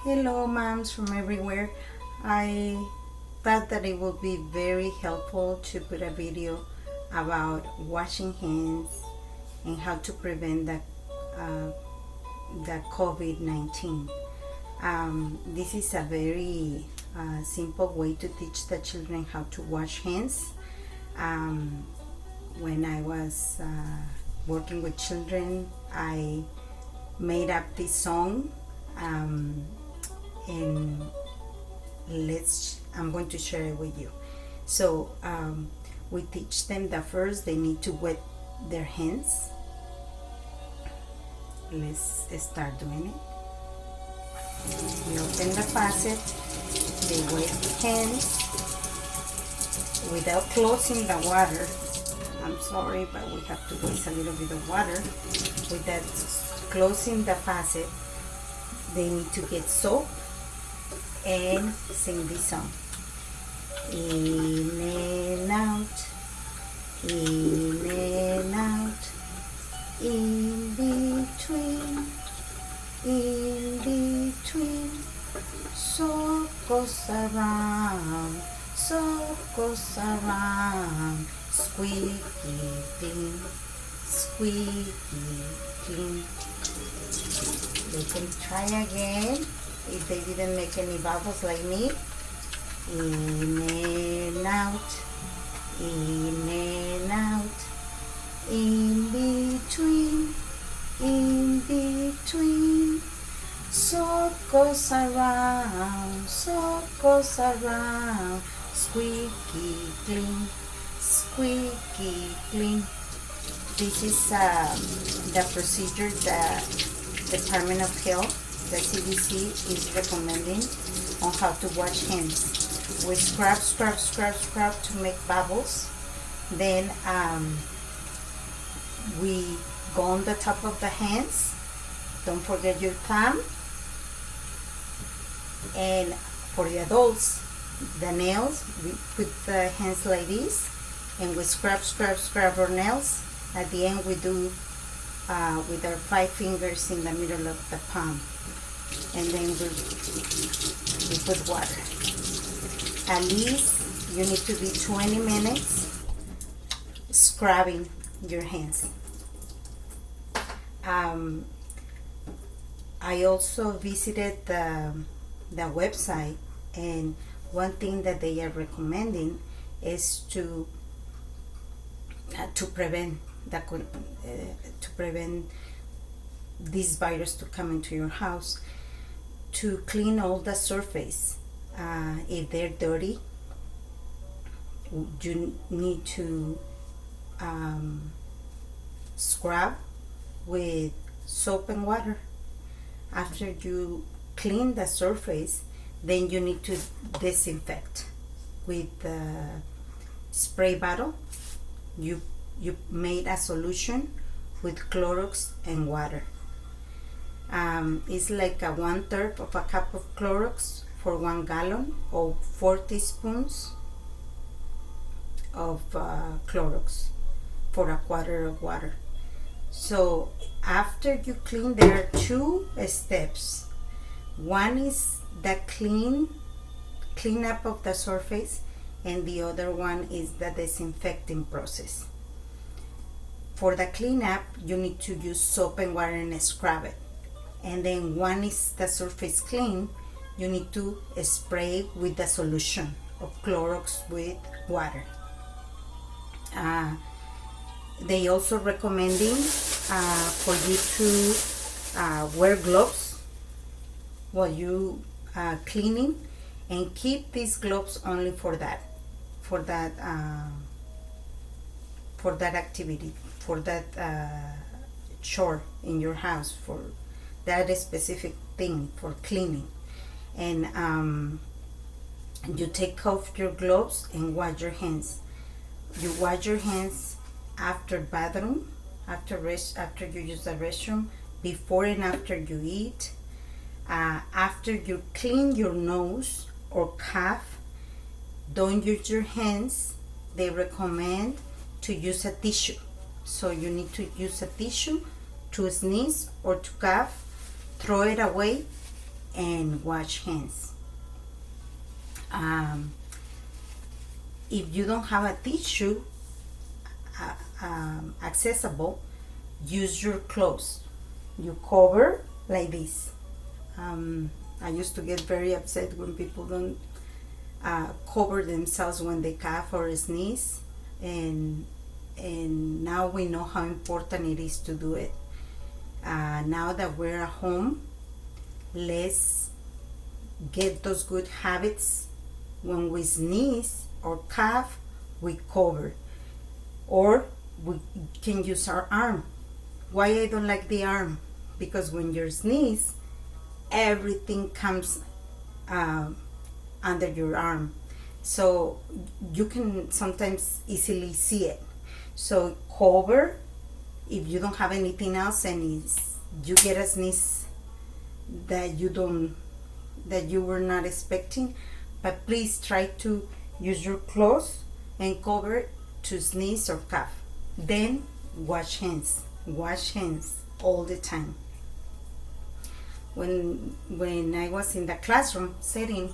Hello, moms from everywhere. I thought that it would be very helpful to put a video about washing hands and how to prevent the COVID-19. This is a very simple way to teach the children how to wash hands. When I was working with children, I made up this song. And I'm going to share it with you. So we teach them that first they need to wet their hands. Let's start doing it. We open the faucet, they wet hands without closing the water. I'm sorry, but we have to waste a little bit of water. Without closing the faucet, they need to get soap and sing this song. In and out, in and out, in between, so goes around, squeaky clean, squeaky clean. They can try again if they didn't make any bubbles like me. In and out, in and out, in between, so goes around, squeaky clean, squeaky clean. This is the procedure that Department of Health, the CDC, is recommending on how to wash hands. We scrub to make bubbles. Then we go on the top of the hands. Don't forget your thumb. And for the adults, the nails, we put the hands like this, and we scrub our nails. At the end, we do with our 5 fingers in the middle of the palm, and then we put water. At least you need to be 20 minutes scrubbing your hands. I also visited the website, and one thing that they are recommending is to prevent this virus to come into your house, to clean all the surface. If they're dirty, you need to scrub with soap and water. After you clean the surface, then you need to disinfect with the spray bottle. You made a solution with Clorox and water. It's like a 1/3 of a cup of Clorox for 1 gallon, or 4 teaspoons of Clorox for a quarter of water. So after you clean, there are 2 steps. One is the cleanup of the surface, and the other one is the disinfecting process. For the cleanup, you need to use soap and water and scrub it. And then once the surface clean, you need to spray with the solution of Clorox with water. They also recommending for you to wear gloves while you cleaning, and keep these gloves only for that activity, for that chore in your house, for that specific thing, for cleaning. And you take off your gloves and wash your hands. You wash your hands after bathroom, after you use the restroom, before and after you eat, after you clean your nose or cough. Don't use your hands. They recommend to use a tissue. So you need to use a tissue to sneeze or to cough, throw it away, and wash hands. Um, if you don't have a tissue accessible, use your clothes. You cover like this. I used to get very upset when people don't cover themselves when they cough or sneeze, and now we know how important it is to do it. Now that we're at home, let's get those good habits. When we sneeze or cough, we cover, or we can use our arm. Why I don't like the arm? Because when you sneeze, everything comes under your arm, so you can sometimes easily see it. So cover. If you don't have anything else and you get a sneeze that you were not expecting, but please try to use your clothes and cover to sneeze or cough. Then wash hands all the time. When I was in the classroom setting,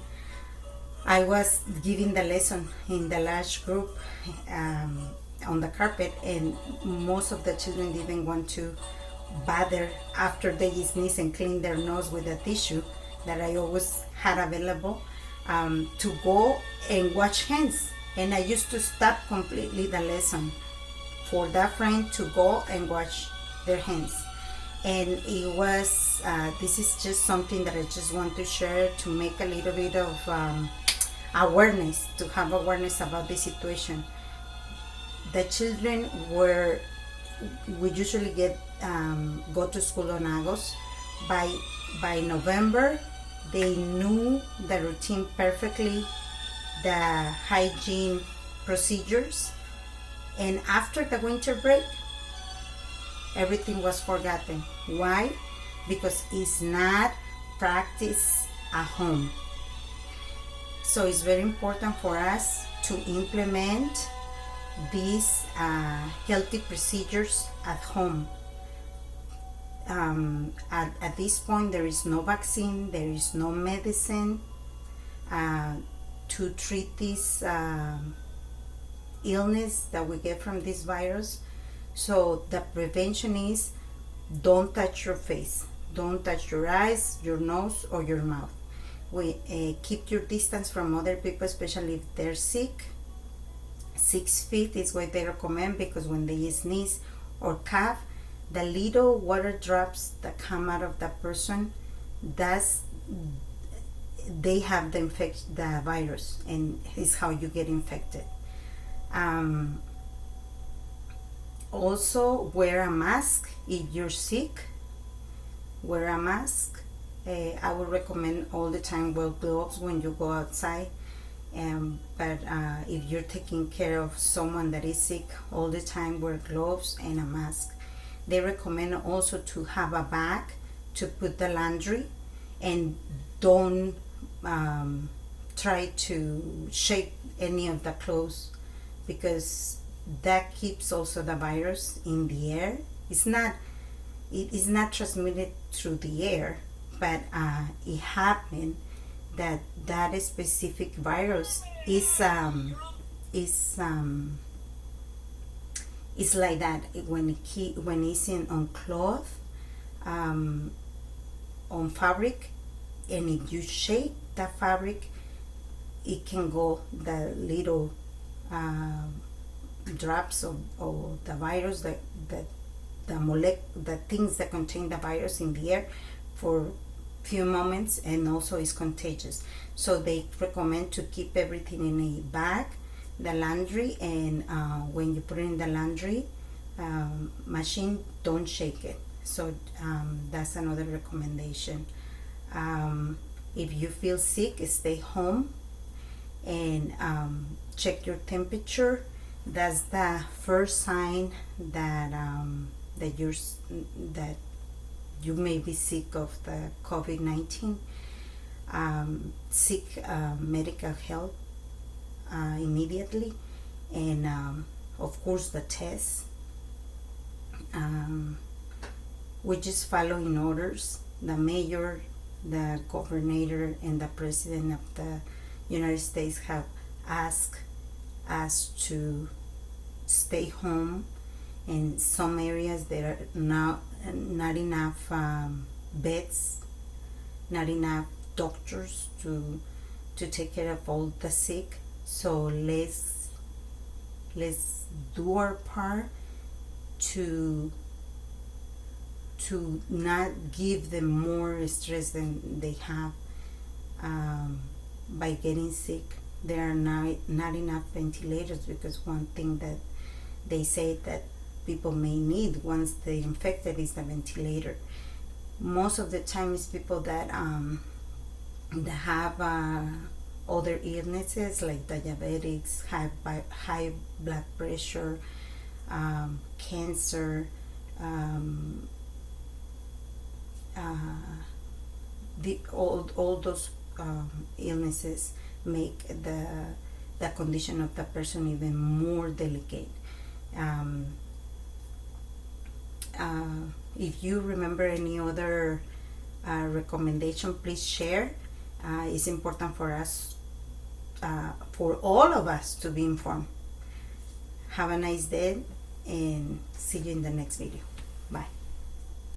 I was giving the lesson in the large group on the carpet, and most of the children didn't want to bother after they sneeze and clean their nose with a tissue that I always had available, to go and wash hands. And I used to stop completely the lesson for that friend to go and wash their hands. And it was this is just something that I just want to share to make a little bit of awareness, to have awareness about this situation. The children we usually go to school on August. By November, they knew the routine perfectly, the hygiene procedures, and after the winter break, everything was forgotten. Why? Because it's not practiced at home. So it's very important for us to implement these healthy procedures at home. At this point, there is no vaccine, there is no medicine to treat this illness that we get from this virus. So the prevention is, don't touch your face, don't touch your eyes, your nose, or your mouth. Keep your distance from other people, especially if they're sick. 6 feet is what they recommend, because when they sneeze or cough, the little water drops that come out of that person, they have the virus, and is how you get infected. Also, wear a mask if you're sick. Wear a mask. I would recommend all the time wear gloves when you go outside. But if you're taking care of someone that is sick all the time, wear gloves and a mask. They recommend also to have a bag to put the laundry, and don't try to shake any of the clothes, because that keeps also the virus in the air. It is not transmitted through the air, but it happened that specific virus is like that when it's on cloth, on fabric, and if you shake that fabric, it can go the little drops of the virus, the things that contain the virus in the air for few moments, and also is contagious. So they recommend to keep everything in a bag, the laundry, and when you put it in the laundry machine, don't shake it. So that's another recommendation. If you feel sick, stay home and check your temperature. That's the first sign that you may be sick of the COVID-19. Seek medical help immediately, and of course the tests. We're just following orders. The mayor the governor and the president of the United States have asked us to stay home. In some areas there are not enough beds, not enough doctors to take care of all the sick. So let's do our part to not give them more stress than they have by getting sick. There are not enough ventilators, because one thing that they say that people may need once they're infected is the ventilator. Most of the time it's people that have other illnesses like diabetics, high blood pressure, cancer, all those illnesses make the condition of the person even more delicate. If you remember any other recommendation, please share. It's important for us, for all of us, to be informed. Have a nice day and see you in the next video. Bye.